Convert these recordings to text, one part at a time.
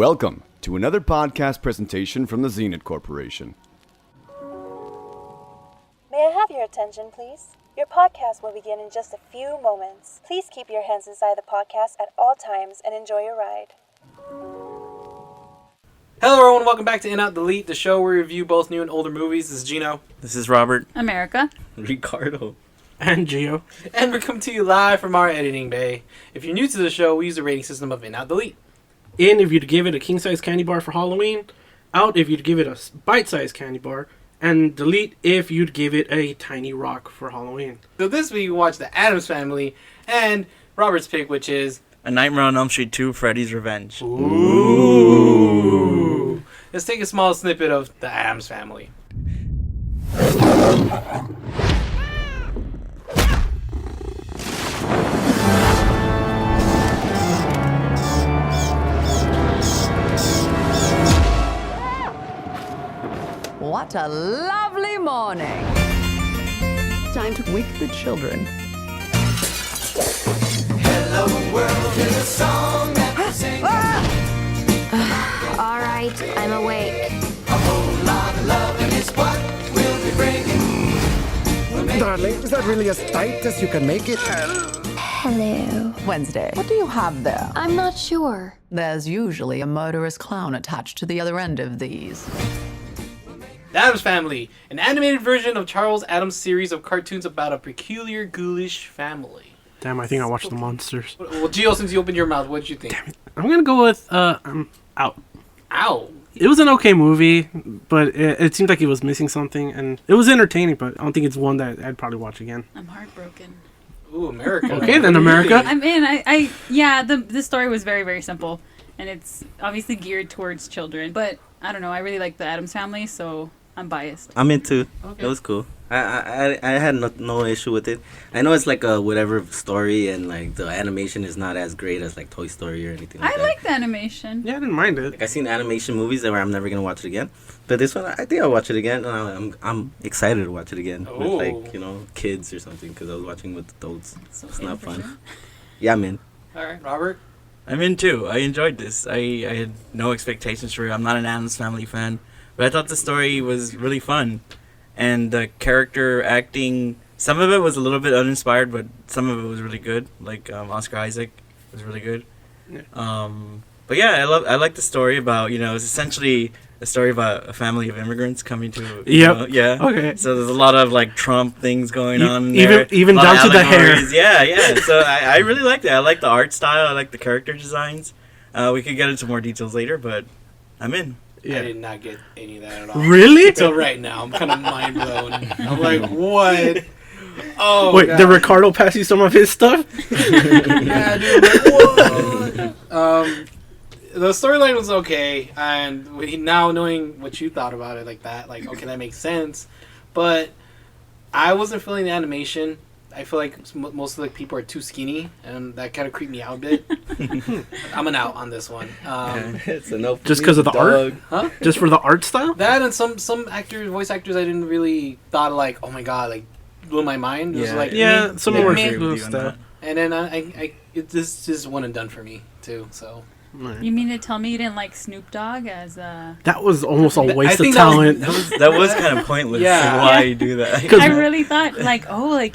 Welcome to another podcast presentation from the Zenith Corporation. May I have your attention, please? Your podcast will begin in just a few moments. Please keep your hands inside the podcast at all times and enjoy your ride. Hello everyone, welcome back to In Out Delete, the show where we review both new and older movies. This is Gino. This is Robert. America. Ricardo. And Gio. And we're coming to you live from our editing bay. If you're new to the show, we use the rating system of In Out Delete. In if you'd give it a king-size candy bar for Halloween. Out if you'd give it a bite-sized candy bar. And delete if you'd give it a tiny rock for Halloween. So this week we watched the Addams Family and Robert's pick, which is... A Nightmare on Elm Street 2, Freddy's Revenge. Ooh. Let's take a small snippet of the Addams Family. What a lovely morning. Time to wake the children. Hello world is a song that we sing. All right, I'm awake. A whole lot of loving is what we'll be bringing. Darling, is that really as tight as you can make it? Hello. Wednesday. What do you have there? I'm not sure. There's usually a murderous clown attached to the other end of these. The Addams Family, an animated version of Charles Addams' series of cartoons about a peculiar, ghoulish family. Damn, I think I watched The Monsters. Well, Gio, since you opened your mouth, what did you think? Damn it. I'm gonna go with, Out. Ow. It was an okay movie, but it seemed like it was missing something, and it was entertaining, but I don't think it's one that I'd probably watch again. I'm heartbroken. Ooh, America. Okay, then, America. I'm in. The story was very, very simple, and it's obviously geared towards children, but I don't know, I really like the Addams Family, so I'm biased. I'm into. Okay. It was cool. I had no issue with it. I know it's like a whatever story, and like the animation is not as great as like Toy Story or anything like I that. like the animation. Yeah, I didn't mind it. Like, I've seen animation movies that where I'm never gonna watch it again, but this one I think I'll watch it again, and I'm excited to watch it again with like kids or something because I was watching with adults. So It's not fun. sure. Yeah, I'm in. All right, Robert. I'm in too. I enjoyed this. I had no expectations for it. I'm not an Addams Family fan, but I thought the story was really fun. And the character acting, some of it was a little bit uninspired, but some of it was really good. Like Oscar Isaac was really good. Yeah. But yeah, I like the story about, it's essentially a story about a family of immigrants coming to. Yeah. Okay. So there's a lot of like Trump things going on in there. Even A lot down of to the hair. allegories. Yeah. So I really liked it. I like the art style. I like the character designs. We could get into more details later, but I'm in. I did not get any of that at all. Really? Until right now. I'm kind of mind blown. I'm like, what? Oh, wait, God. did Ricardo pass you some of his stuff? Yeah, dude. Like, what? The storyline was okay, and now knowing what you thought about it like that, like, okay, that makes sense. But I wasn't feeling the animation. I feel like most of the people are too skinny, and that kind of creeped me out a bit. I'm an out on this one. It's a no. Just because of the art? Huh? Just for the art style? That and some voice actors, I didn't really thought like, oh my god, like blew my mind. It was like, some Yeah, more I agree with you on stuff. and then this is one and done for me too. So You mean to tell me you didn't like Snoop Dogg as a... That was almost a waste of think talent. That was kind of pointless. Yeah. Like, why you do that? I really thought,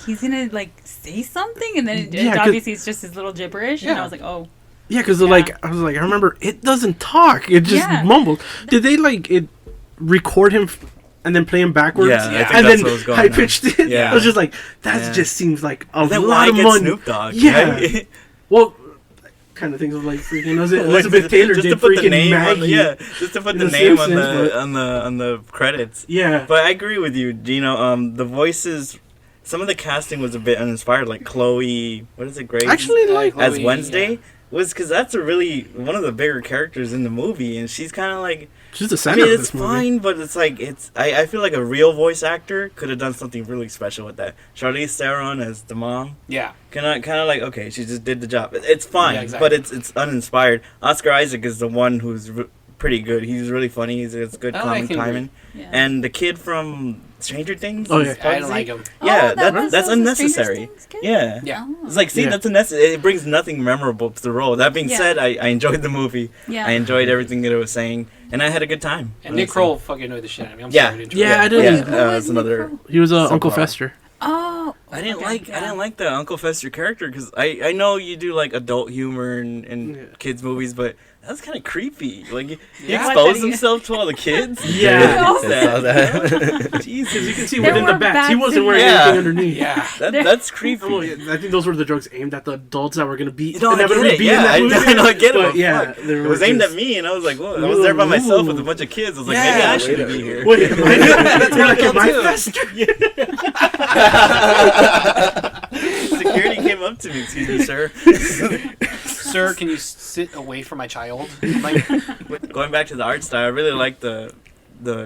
he's gonna, say something, and then obviously it's just his little gibberish, and I was like, oh. Yeah, because I remember it doesn't talk. It just mumbles. Did they record him and then play him backwards? Yeah, I think and that's then what was going high on. pitched it. Yeah. I was just like, that just seems like a Then lot why of get money. Snoop Dogg? Yeah. Right? Well, kind of things of like freaking Elizabeth Taylor just did to put the freaking name Maggie. just to put the The name Simpsons, on the credits. Yeah. But I agree with you, Gino. The voices, some of the casting was a bit uninspired. Like Chloe, what is it, Grace? Actually, as Chloe, Wednesday was because that's one of the bigger characters in the movie, and she's kind of like. She's the I center mean, of it's this movie. fine, but it's like I feel like a real voice actor could have done something really special with that. Charlize Theron as the mom. yeah. Kind of like, okay, she just did the job. It's fine, Yeah, exactly. but it's uninspired. Oscar Isaac is the one who's pretty good. He's really funny. He's good I comic can timing. Yeah. And the kid from Stranger Things. Oh, yeah. I don't like him. Yeah, Oh, that was that's the unnecessary. Stranger Things kid? Yeah. Yeah. Oh. It's like, see, Yeah. that's unnecessary. It brings nothing memorable to the role. That being Yeah. said, I enjoyed the movie. Yeah. I enjoyed everything that it was saying, and I had a good time. And Nick Kroll fucking annoyed the shit out of me. I'm Yeah. sorry to interrupt. Yeah, I Yeah, didn't. it's another. He was Subpar. Uncle Fester. Oh, I didn't okay, like yeah. I didn't like the Uncle Fester character because I know you do like adult humor in kids movies, but that's kind of creepy. Like he Yeah. exposed himself to all the kids. Yeah. It's I saw that. Jesus, Because you can see There within the were bats. He bats wasn't in wearing there. anything underneath. Yeah. that's creepy. Oh, yeah, I think those were the jokes aimed at the adults that were going to be No, I get inevitably it. be in Yeah, that movie. I know, I get it. But But yeah, fuck, there it were was aimed just- at me, and I was like, "Whoa!" I was there by myself with a Ooh. bunch of kids. I was like, Yeah. "Maybe I shouldn't be here." Wait, am I, That's you're how I like, felt am I too. Fester? Security came up to me. Excuse me, sir. Sir, can you sit away from my child? I'm like, Going back to the art style, I really like the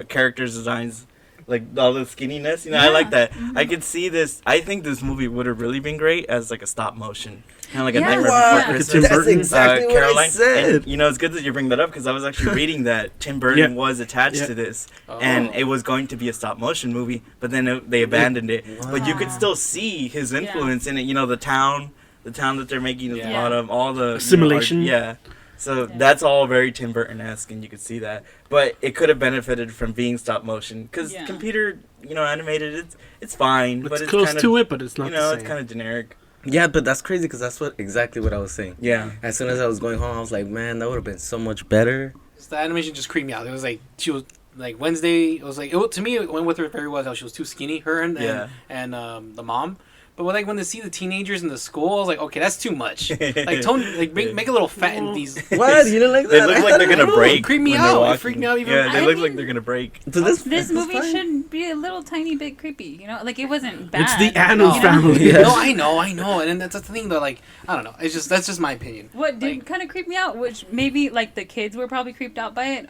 characters' designs, like all the skinniness. You know, I like that. I could see this. I think this movie would have really been great as like a stop motion, kind of like a Yeah. Nightmare Wow. Before Like a Christmas. Tim That's Burton. exactly what I Caroline. said. And, you know, it's good that you bring that up because I was actually reading that Tim Burton Yeah. was attached Yeah. to this, and it was going to be a stop motion movie, but then they abandoned it. But you could still see his influence in it. You know, the town that they're making is a Yeah. lot of all the Assimilation. Yeah. So that's all very Tim Burton-esque, and you could see that. But it could have benefited from being stop motion because Yeah. computer, animated, it's fine. but It's it's close kind of, to it, but it's not You know, the it's same. kind of generic. Yeah, but that's crazy because that's exactly what I was saying. Yeah. As soon as I was going home, I was like, man, that would have been so much better. the animation just creeped me out. It was like she was like Wednesday. It was like to me it went with her very well. How she was too skinny, her and the mom. But when they see the teenagers in the school, I was like, okay, that's too much. Like Tony, make a little fat in these. What? You didn't like that? They look like they're gonna break. It creeped me when they're out. It walking. freaked me out even. Yeah, they I look like mean- they're gonna break. So this Movie fine. should be a little tiny bit creepy, Like it wasn't bad. It's the Addams No. Family. Yeah. No, I know, and that's the thing though. Like I don't know. That's just my opinion. What did Like- kind of creep me out, which maybe like the kids were probably creeped out by it,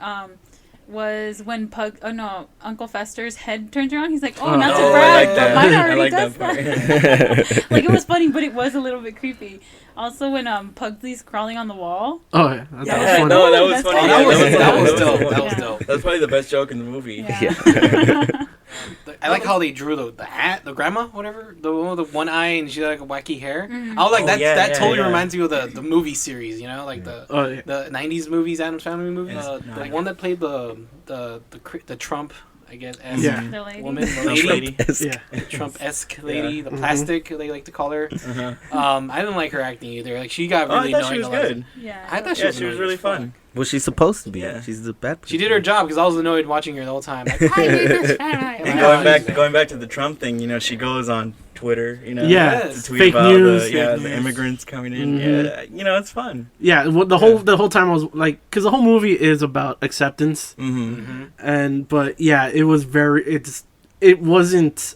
was when Uncle Fester's head turns around. He's like, "Oh, not to Oh, I brag, like but that. mine I already like does that that." Like it was funny, but it was a little bit creepy. Also, when Pugsley's crawling on the wall. Oh, yeah. That was Yeah, funny. no, that was That's funny. funny. Yeah, That was dope. funny. That was Yeah. dope. That's probably the best joke in the movie. Yeah. I like how they drew the hat, the grandma, whatever, the one with the one eye and she had like a wacky hair. Mm-hmm. I was like Oh, that. yeah, That yeah, totally yeah. reminds me of the movie series. Like the Oh, yeah. the '90s movies, Addams Family movies. Yes. The No, I one that played the Trump, I guess, as Yeah. The lady. woman, the Trump lady, Yeah. Trump-esque lady, Yeah. the plastic they like to call her. Uh-huh. I didn't like her acting either. Like she got Oh, really I thought she annoying. was a lot. good. Yeah. I thought she Yeah, was she was annoying really as fuck. fun. Well, she's supposed to be. Yeah. She's the bad She did her job because I was annoyed watching her the whole time. Like, I need this fat. And going back to the Trump thing, she goes on Twitter, Yeah. Yes. to tweet Fake about news, the fake news. immigrants coming in. Mhm. Yeah, it's fun. Yeah, well, the whole time I was like, because the whole movie is about acceptance, Mm-hmm. but yeah, it was it wasn't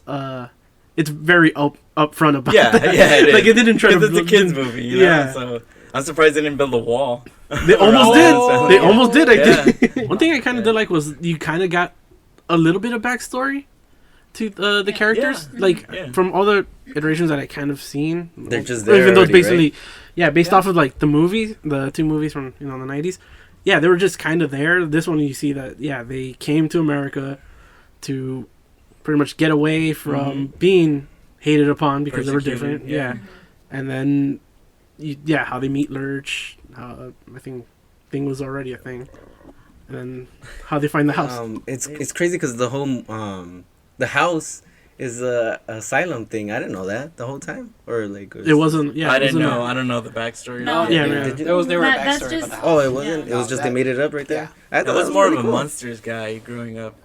it's very upfront about Yeah, that. yeah, it is. Like it didn't try to. Because it's a kids movie, Yeah. So I'm surprised they didn't build a wall. They almost did. Oh. They almost did. Yeah. One thing I kind of did like was you kind of got a little bit of backstory to the characters, like Yeah. from all the iterations that I kind of seen. They're just there even though it's already, basically, based off of like the movie, the two movies from the '90s. Yeah, they were just kind of there. This one, you see that they came to America to pretty much get away from being hated upon because they were Persecuted, different. Yeah, and then how they meet Lurch. I think Thing was already a thing, and then how they find the house. It's crazy because the whole the house is a asylum thing. I didn't know that the whole time, or like It wasn't. Yeah, I it didn't wasn't know. a- I don't know the backstory. No. Yeah, Did man. you- There was never a That's backstory just- about the house. Oh, it wasn't. Yeah. It was just No, they made it up right there. I That thought was that more really of a cool. Monsters guy growing up.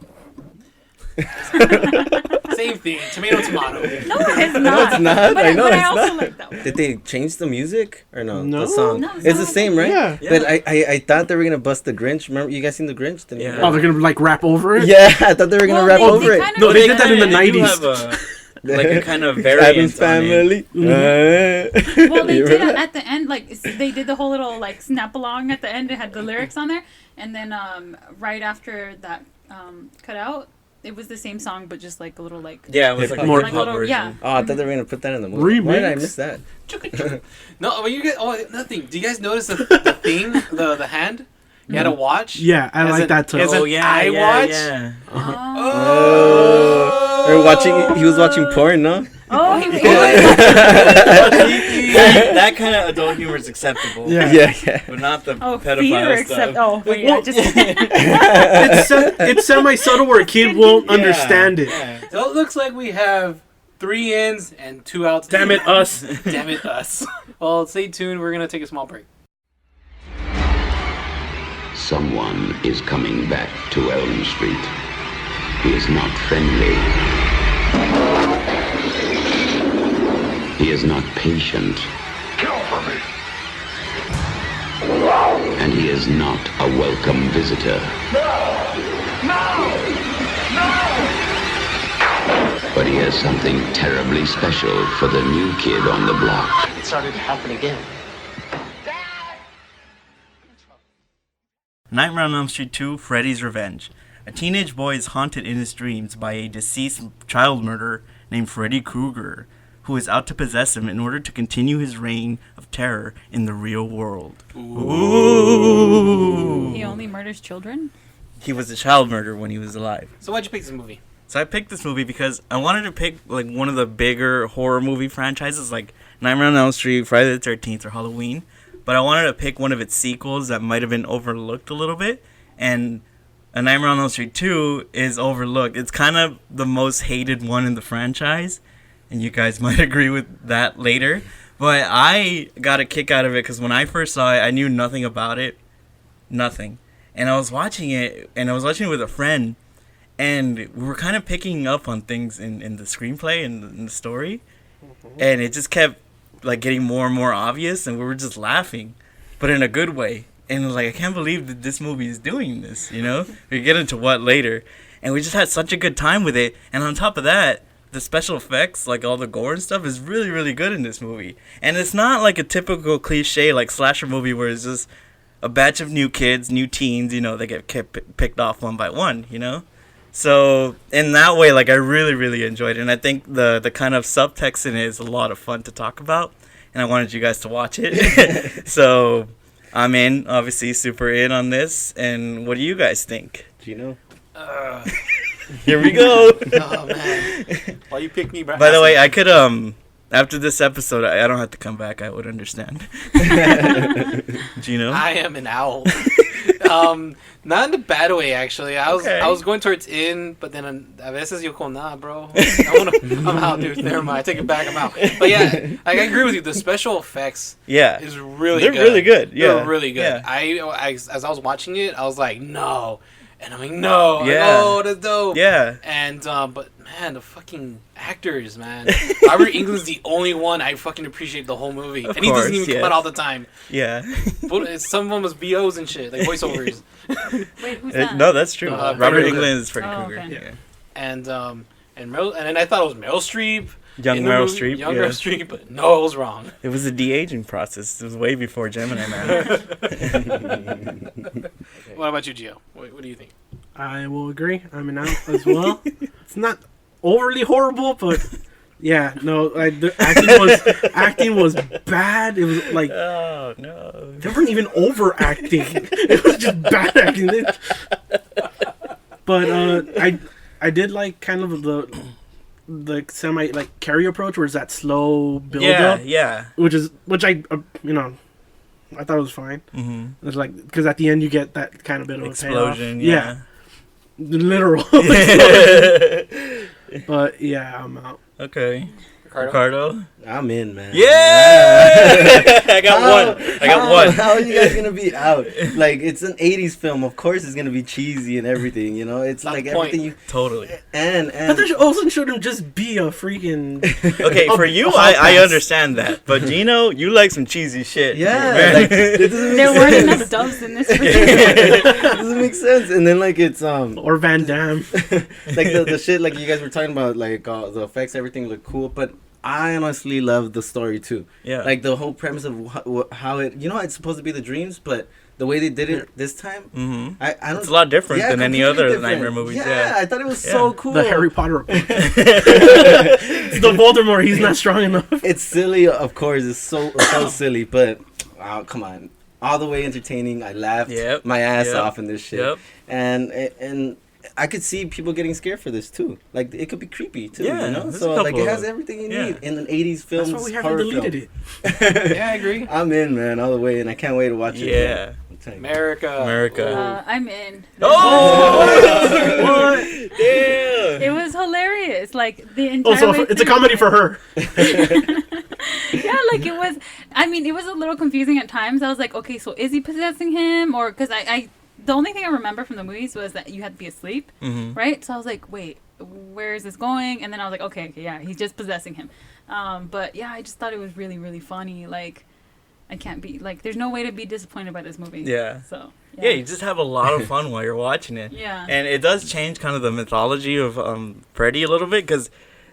Same thing. Tomato. No, it's not. No, it's not. But I know but it's I also not. like that one. Did they change the music or no? No. The song. No, it's It's the not. same, right? Yeah. But I thought they were gonna bust the Grinch. Remember, you guys seen the Grinch? The new Yeah. Oh, Grinch? they're gonna like rap over it. Yeah, I thought they were gonna Well, rap they over it. kinda No, they did that in the They do 90s. have like a kind of variant Addams on it. Family. Well, they You did remember that? at the end, they did the whole little snap along at the end. It had the lyrics on there, and then right after that cut out, it was the same song, but just like a little Yeah, it was like a More- hip hop version. yeah. Oh, I thought they were gonna put that in the movie. Why did I Remix? miss that? No, but you get nothing. Do you guys notice the thing, the hand? You had a watch. Yeah, I As like an- that too. as an Oh yeah, eye yeah, watch? yeah. Oh, Or he was watching porn, no? Oh, he was. That kind of adult humor is acceptable. Yeah. But not the Oh, pedophile theater stuff. except. Oh, but yeah, just. It's semi-subtle where a kid won't understand it. Yeah. So it looks like we have 3 ins and 2 outs. Damn it, us. Damn it, us. Well, stay tuned. We're going to take a small break. Someone is coming back to Elm Street. He is not friendly. He is not patient. Kill for me. And he is not a welcome visitor. But he has something terribly special for the new kid on the block. It started to happen again. Nightmare on Elm Street 2, Freddy's Revenge. A teenage boy is haunted in his dreams by a deceased child murderer named Freddy Krueger, who is out to possess him in order to continue his reign of terror in the real world. Ooh. He only murders children? He was a child murderer when he was alive. So why'd you pick this movie? So I picked this movie because I wanted to pick like one of the bigger horror movie franchises like Nightmare on Elm Street, Friday the 13th, or Halloween. But I wanted to pick one of its sequels that might have been overlooked a little bit. And A Nightmare on Elm Street 2 is overlooked. It's kind of the most hated one in the franchise. And you guys might agree with that later. But I got a kick out of it because when I first saw it, I knew nothing about it. Nothing. And I was watching it, and I was watching it with a friend. And we were kind of picking up on things in the screenplay and in the story. And it just kept like getting more and more obvious, and we were just laughing, but in a good way. And it was like, I can't believe that this movie is doing this, you know? We get into what later. And we just had such a good time with it. And on top of that, the special effects, like all the gore and stuff, is really, really good in this movie. And it's not like a typical cliche, like slasher movie where it's just a batch of new kids, new teens, you know, they get picked off one by one, you know? So in that way, like I really, really enjoyed it. And I think the kind of subtext in it is a lot of fun to talk about. And I wanted you guys to watch it. So I'm in, obviously super in on this. And what do you guys think? Gino? Here we go. Oh, man. Why you pick me, bro? By the way, I could, after this episode, I don't have to come back. I would understand. Gino? I am an owl. Not in a bad way, actually. I was going towards in, but then a veces yo con nah, bro. I'm out, dude. Never mind. I take it back. I'm out. But yeah, I agree with you. The special effects is really They're good. really good. Yeah. They're really good. Yeah. I as I was watching it, I was like, no. And I'm like, no. Yeah. Like, oh, that's dope. Yeah. And, but, man, the fucking actors, man. Robert Englund's the only one I fucking appreciate the whole movie. Of and he doesn't course, even come out all the time. Yeah. But some of them was BOs and shit, like voiceovers. Wait, who's that? No, that's true. Robert Freddy Englund is Freddy Oh, Krueger. okay. Yeah. And then I thought it was Meryl Streep. Young in the Meryl movie, Streep, Young yeah. Meryl Streep, but no, I was wrong. It was a de-aging process. It was way before Gemini Man. What about you, Gio? What do you think? I will agree. I'm an out as well. It's not overly horrible, but yeah, no, the acting was bad. It was like, oh no, they weren't even overacting. It was just bad acting. But I did like kind of the semi like Carrie approach, where it's that slow build up. Yeah. Which I I thought it was fine. Mm-hmm. It's like because at the end you get that kind of bit of explosion. a payoff. Yeah. Literal. But yeah, I'm out. Okay. Ricardo? I'm in, man. Yeah! I got one. How are you guys gonna be out? Like, it's an 80s film. Of course it's gonna be cheesy and everything, you know? It's like everything you... Totally. And But there also shouldn't just be a freaking... Okay, for you, I understand that. But Gino, you like some cheesy shit. Yeah. Like, it doesn't make There weren't sense. enough doves in this. It doesn't make sense. And then, like, it's... Or Van Damme. Like, the shit, like, you guys were talking about, like, the effects, everything looked cool, but... I honestly love the story too. Yeah. Like the whole premise of how it, you know, it's supposed to be the dreams, but the way they did it this time, I don't. It's a lot different than any other different. Nightmare movies. Yeah, I thought it was so cool. The Harry Potter. It's the Voldemort. He's not strong enough. It's silly, of course. It's so silly, but oh, come on, all the way entertaining. I laughed my ass off in this shit, and I could see people getting scared for this too. Like it could be creepy too. Yeah, You know, there's so a like it couple has of- everything you yeah. need in an '80s film. That's why we haven't deleted it. Yeah, I agree. I'm in, man, all the way, and I can't wait to watch it. Yeah. America. I'm in. Oh! What? Damn! It was hilarious. Like the Oh, entire. so way it's a through comedy it. for her. Yeah, like it was. I mean, it was a little confusing at times. I was like, okay, so is he possessing him, or because I the only thing I remember from the movies was that you had to be asleep, right? So I was like, wait, where is this going? And then I was like, okay, yeah, he's just possessing him. But yeah, I just thought it was really, really funny. Like, I can't be like, there's no way to be disappointed by this movie. Yeah. So. Yeah, you just have a lot of fun while you're watching it. Yeah. And it does change kind of the mythology of Freddy a little bit because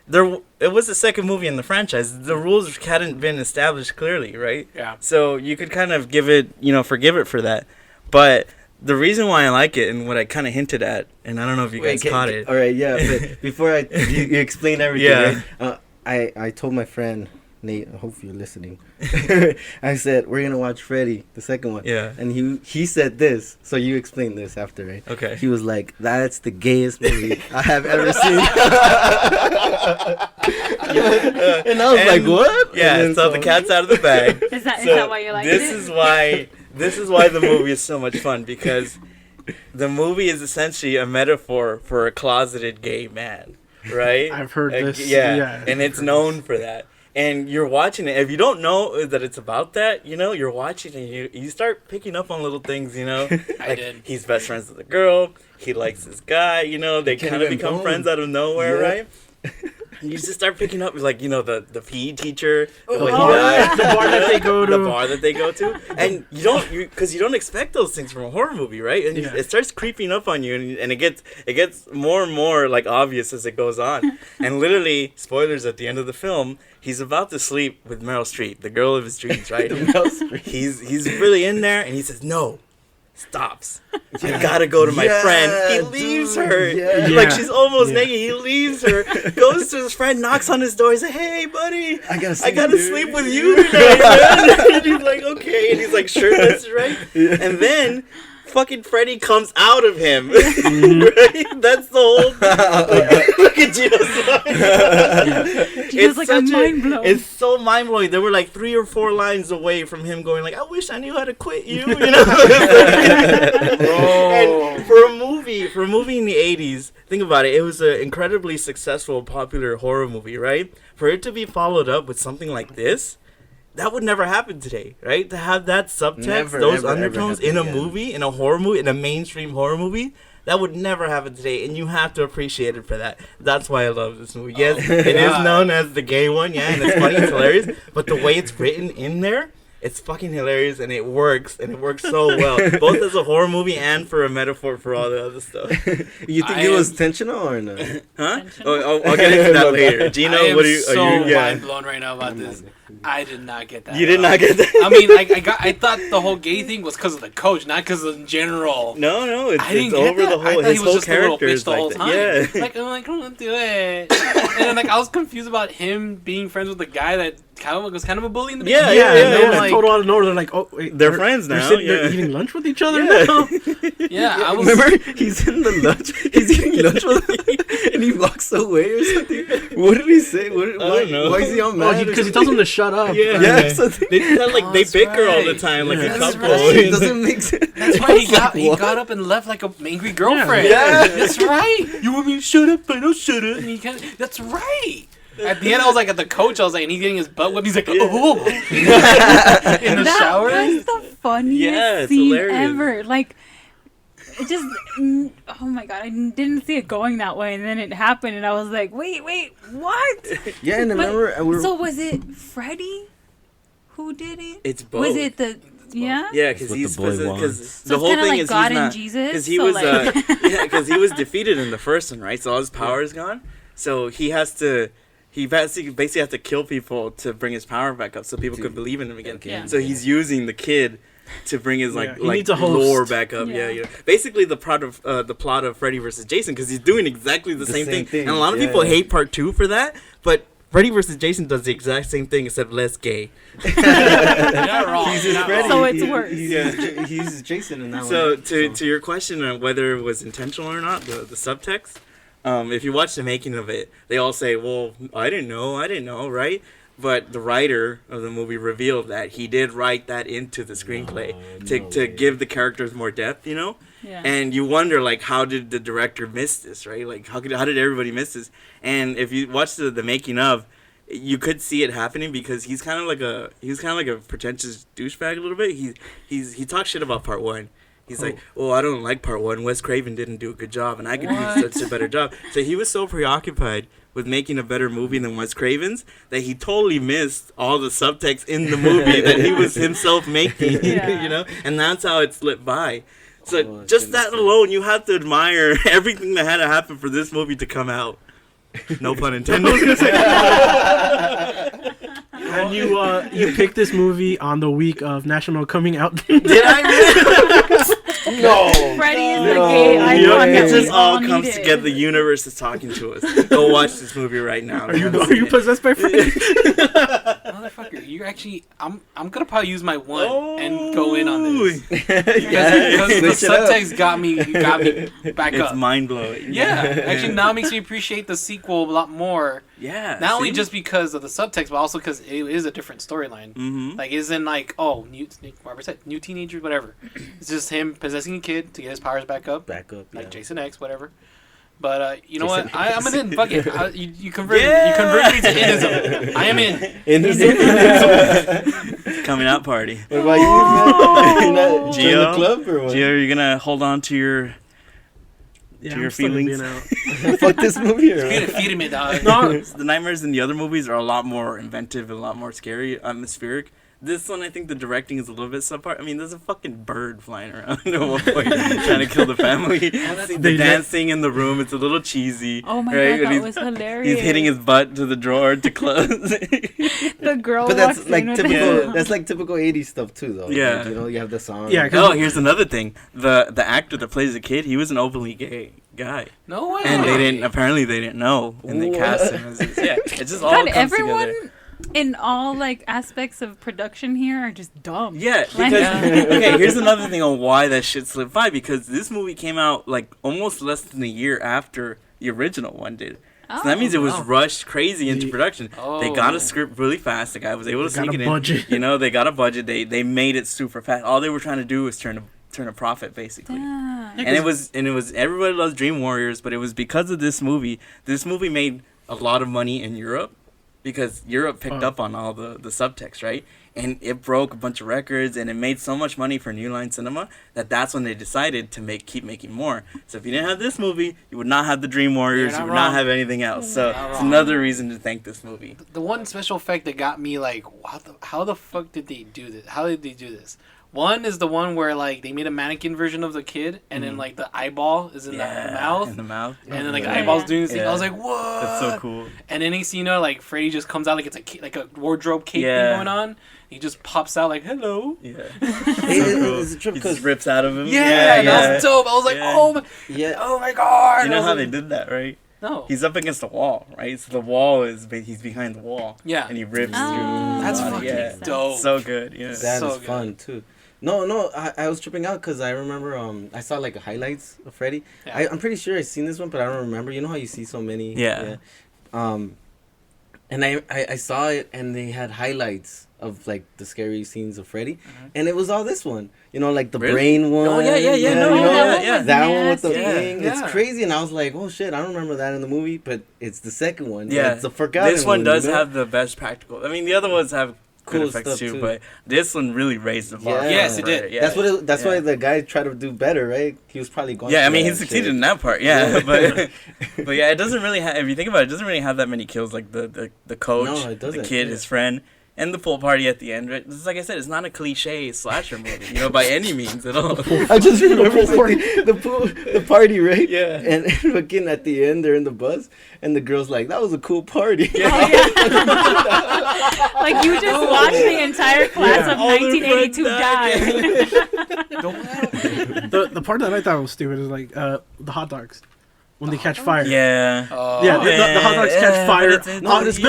it was the second movie in the franchise. The rules hadn't been established clearly, right? Yeah. So you could kind of give it, forgive it for that. But the reason why I like it and what I kind of hinted at, and I don't know if you guys caught it. All right, yeah. But before you explain everything, Yeah. right? I told my friend Nate. I hope you're listening. I said we're gonna watch Freddy, the second one. Yeah. And he said this. So you explain this after, right? Okay. He was like, "That's the gayest movie I have ever seen." And I was like, "What?" Yeah. So the cat's out of the bag. Is that why you like this it? This is why the movie is so much fun because the movie is essentially a metaphor for a closeted gay man, right? I've heard this. Yeah, and it's known for that. And you're watching it. If you don't know that it's about that, you're watching it and you start picking up on little things, like he's best friends with a girl, he likes this guy, they kind of become friends out of nowhere, right? And you just start picking up, like, the PE teacher, the bar that they go to. The bar that they go to. And you don't expect those things from a horror movie, right? And it starts creeping up on you, and it gets more and more, like, obvious as it goes on. And literally, spoilers at the end of the film, he's about to sleep with Meryl Streep, the girl of his dreams, right? He's really in there, and he says, no. Stops. I gotta go to my friend. He leaves her. Like she's almost naked. He leaves her. Goes to his friend, knocks on his door. He's like, "Hey, buddy, I gotta sleep with you tonight, man." And he's like, "Okay," and he's like, "Shirtless, right?" And then fucking Freddy comes out of him. Right? That's the whole look at Gino's Gino's like, I'm mind blown. It's so mind blowing. There were like 3 or 4 lines away from him going like, I wish I knew how to quit you. And for a movie in the 80s, think about it, it was an incredibly successful, popular horror movie, right? For it to be followed up with something like this, that would never happen today, right? To have that subtext, those undertones in a movie, in a horror movie, in a mainstream horror movie, that would never happen today, and you have to appreciate it for that. That's why I love this movie. Yes, it is known as the gay one, and it's funny, it's hilarious, but the way it's written in there, it's fucking hilarious, and it works so well, both as a horror movie and for a metaphor for all the other stuff. You think it was intentional or not? Huh? I'll get into that later. Gino, I am what are you? so mind blown right now about this. I did not get that. You did not get that? I mean, I thought the whole gay thing was because of the coach, not because of general. No, it's I didn't over get that. the whole. I thought His he was whole just a little character bitch is the whole like time. that. Yeah. Like, I'm like, I don't do it. And then, like, I was confused about him being friends with the guy that was kind of a bully in the beginning. Yeah. Like, total out of nowhere, they're like, oh, wait, they're friends now. They're eating lunch with each other now. Yeah, I was. Remember, he's in the lunch. He's eating lunch with him, and he walks away or something. What did he say? I don't know. Why is he all mad? Because he tells him to shut up. Yeah. They sound like they bicker all the time, like a couple. It doesn't make sense. That's right. He got up and left like a angry girlfriend. Yeah. That's right. You want me to shut up? I don't shut up. And that's right. At the end, I was like, at the coach, I was like, and he's getting his butt whipped. He's like, oh, in the shower. That was the funniest scene ever. Like, it just, oh my god, I didn't see it going that way, and then it happened, and I was like, wait, what? Yeah, and remember, so was it Freddy who did it? It's both. Was it the? Yeah. Yeah, because the whole thing like is God he's and not, Jesus. Because he was because he was defeated in the first one, right? So all his power is gone. So he basically has to kill people to bring his power back up, so people could believe in him again. Yeah. So he's using the kid to bring his needs a host. lore back up. Yeah. Basically, the plot of Freddy versus Jason, because he's doing exactly the same thing. And a lot of people hate part 2 for that, but Freddy vs. Jason does the exact same thing except less gay. You're not wrong. He's is Freddy. So it's worse. He's Jason in that So one. to your question on whether it was intentional or not, the subtext, if you watch the making of it, they all say, "Well, I didn't know, right?" But the writer of the movie revealed that he did write that into the screenplay to give the characters more depth, Yeah. And you wonder, like, how did the director miss this, right? Like, how did everybody miss this? And if you watch the making of, you could see it happening because he's kind of like a pretentious douchebag a little bit. He talks shit about part one. He's like, "Oh, I don't like part one. Wes Craven didn't do a good job, and I could do such a better job." So he was so preoccupied with making a better movie than Wes Craven's that he totally missed all the subtext in the movie that he was himself making, and that's how it slipped by. So just that alone, you have to admire everything that had to happen for this movie to come out. No pun intended. And you picked this movie on the week of National Coming Out Day. Did I? No. Freddy is the gay icon. It just all comes together. The universe is talking to us. Go watch this movie right now. Are you possessed by Freddy? Motherfucker, you're actually. I'm gonna probably use my one and go in on this because the subtext got me back up. It's mind blowing. Yeah, actually now it makes me appreciate the sequel a lot more. Yeah. Not only just because of the subtext, but also because it is a different storyline. Mm-hmm. Like, isn't like new teenagers, whatever. It's just him possessing a kid to get his powers back up. Like Jason X, whatever. But you know what? I'm in. Fuck it. You converted me to innism. I am in. Coming out party. What about you, man? Gio, the club or what? Gio, are you gonna hold on to your feelings? Fuck this movie. Or feeding me, dog. No, the nightmares in the other movies are a lot more inventive and a lot more scary, atmospheric. This one, I think the directing is a little bit subpar. I mean, there's a fucking bird flying around at one point trying to kill the family. The dancing in the room, it's a little cheesy. Oh my right? god, that was hilarious. He's hitting his butt to the drawer to close. The girl but that's like walks typical. That's like typical '80s stuff too, though. Yeah, like, you have the song. Yeah. Oh, here's another thing. The actor that plays the kid, he was an openly gay guy. No way. And they didn't know, and they cast him as it's just all comes everyone together. In all like aspects of production here are just dumb. Yeah, because okay, here's another thing on why that shit slipped by, because this movie came out like almost less than a year after the original one did. So that means it was rushed crazy into production. They got a script really fast. The guy was able to sneak it in. Budget. They got a budget. They made it super fast. All they were trying to do was turn a profit, basically. And it was everybody loves Dream Warriors, but it was because of this movie. This movie made a lot of money in Europe, because Europe picked up on all the subtext, right? And it broke a bunch of records, and it made so much money for New Line Cinema that's when they decided to keep making more. So if you didn't have this movie, you would not have the Dream Warriors, you would not have anything else. So it's another reason to thank this movie. The one special effect that got me like, how the fuck did they do this? How did they do this? One is the one where like they made a mannequin version of the kid, and then like the eyeball is in the mouth. In the mouth. And then like the eyeball's doing this thing. I was like, what? That's so cool. And then next thing you know, like Freddy just comes out like it's like a wardrobe cape thing going on. He just pops out like, hello. Yeah. It's he just rips out of him. Yeah, that was dope. I was like, oh my god. You know how they did that, right? No. He's up against the wall, right? So the wall he's behind the wall. Yeah. And he rips through. That's fucking dope. So good. Yeah. That so is fun too. No, I was tripping out because I remember I saw like highlights of Freddy. Yeah. I'm pretty sure I seen this one, but I don't remember. You know how you see so many. Yeah. And I saw it, and they had highlights of like the scary scenes of Freddy, and it was all this one. Like the brain one. Oh yeah. No, that one with the thing. Yeah. It's crazy, and I was like, oh shit, I don't remember that in the movie, but it's the second one. Yeah, it's a forgotten. This one does have the best practical. I mean, the other ones have cool effects too, but this one really raised the bar. Yeah. Yes, it did. Yeah. That's why the guy tried to do better, right? He was probably going. Yeah, I mean, he succeeded in that part. Yeah, but yeah, it doesn't really have. If you think about it, it doesn't really have that many kills. Like the coach, the kid, his friend, and the pool party at the end. Right? Just like I said, it's not a cliche slasher movie, by any means at all. I just remember the party, right? Yeah. And again, at the end, they're in the bus, and the girl's like, "That was a cool party." Yeah. Like you just watched the entire class of 1982 die. The part that I thought was stupid is like the hot dogs. when they catch fire. Yeah. Yeah, the hot dogs catch fire. No, because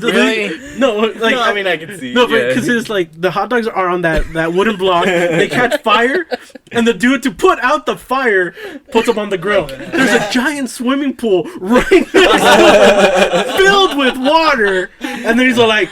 Really? no, like No, I mean, I can see. no, but yeah. because it's like the hot dogs are on that wooden block. They catch fire, and the dude to put out the fire puts them on the grill. There's a giant swimming pool right next to it, filled with water, and then he's all like,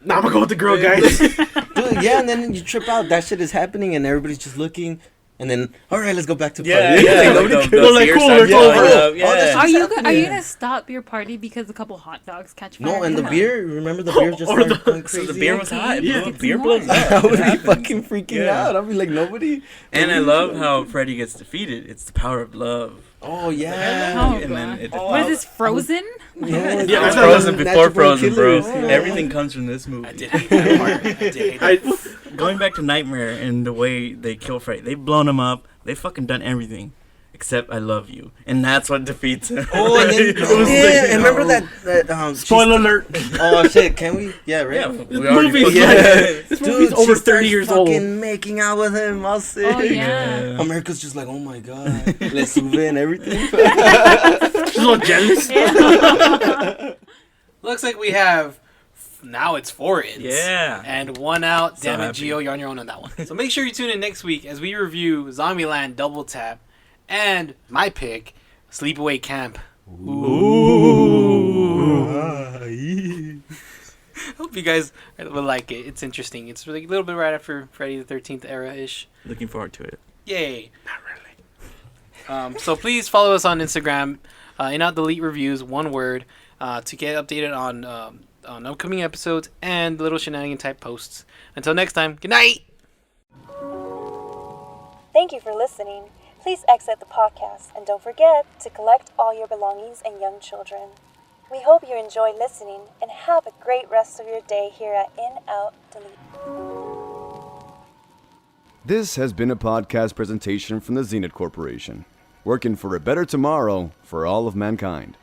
"Nah, I'm gonna go with the grill, guys." Dude, yeah, and then you trip out. That shit is happening, and everybody's just looking. And then, all right, let's go back to party. Yeah, Like, nobody like, cares. They're like, beer cool, starts it's blowing over. up, yeah. that's Are you happening. gonna stop your party because a couple hot dogs catch fire? No, and the Yeah. beer. Remember the beer just Or started the- going So crazy. the beer was hot. Yeah. Yeah, beer blows I up. would It be happens. fucking freaking Yeah. out. I'd be like, nobody. And I nobody's love like- how Freddy gets defeated. It's the power of love. Oh yeah. Oh, And then it What is this, Frozen? Yeah, Yeah, It's that's Frozen not before natural Frozen, bro. killers. Everything comes from this movie. I did hate that part. I did hate that. Going back to Nightmare and the way they kill Freddy, they've blown him up. They've fucking done everything. Except I love you. And that's what defeats him. Oh, and then, It was yeah, like, and remember that Spoiler alert. Oh shit, can we? Yeah, right. Yeah, This we already movie's fucking- like- this movie's Dude, over she 30 starts years old. fucking making out with him. I'll say. Oh, yeah. America's just like, oh my god, let's move in everything. She's a little jealous. Looks like we have now it's 4 ins. Yeah. And 1 out. So Damn it, happy. Gio, you're on your own on that one. So make sure you tune in next week as we review Zombieland Double Tap and my pick, Sleepaway Camp. Hope you guys will like it. It's interesting. It's really a little bit right after Friday the 13th era-ish. Looking forward to it. Yay. Not really. So please follow us on Instagram, In Out Delete Reviews, one word, to get updated on upcoming episodes and little shenanigan type posts. Until next time, good night! Thank you for listening. Please exit the podcast and don't forget to collect all your belongings and young children. We hope you enjoy listening and have a great rest of your day here at In Out Delete. This has been a podcast presentation from the Zenith Corporation, working for a better tomorrow for all of mankind.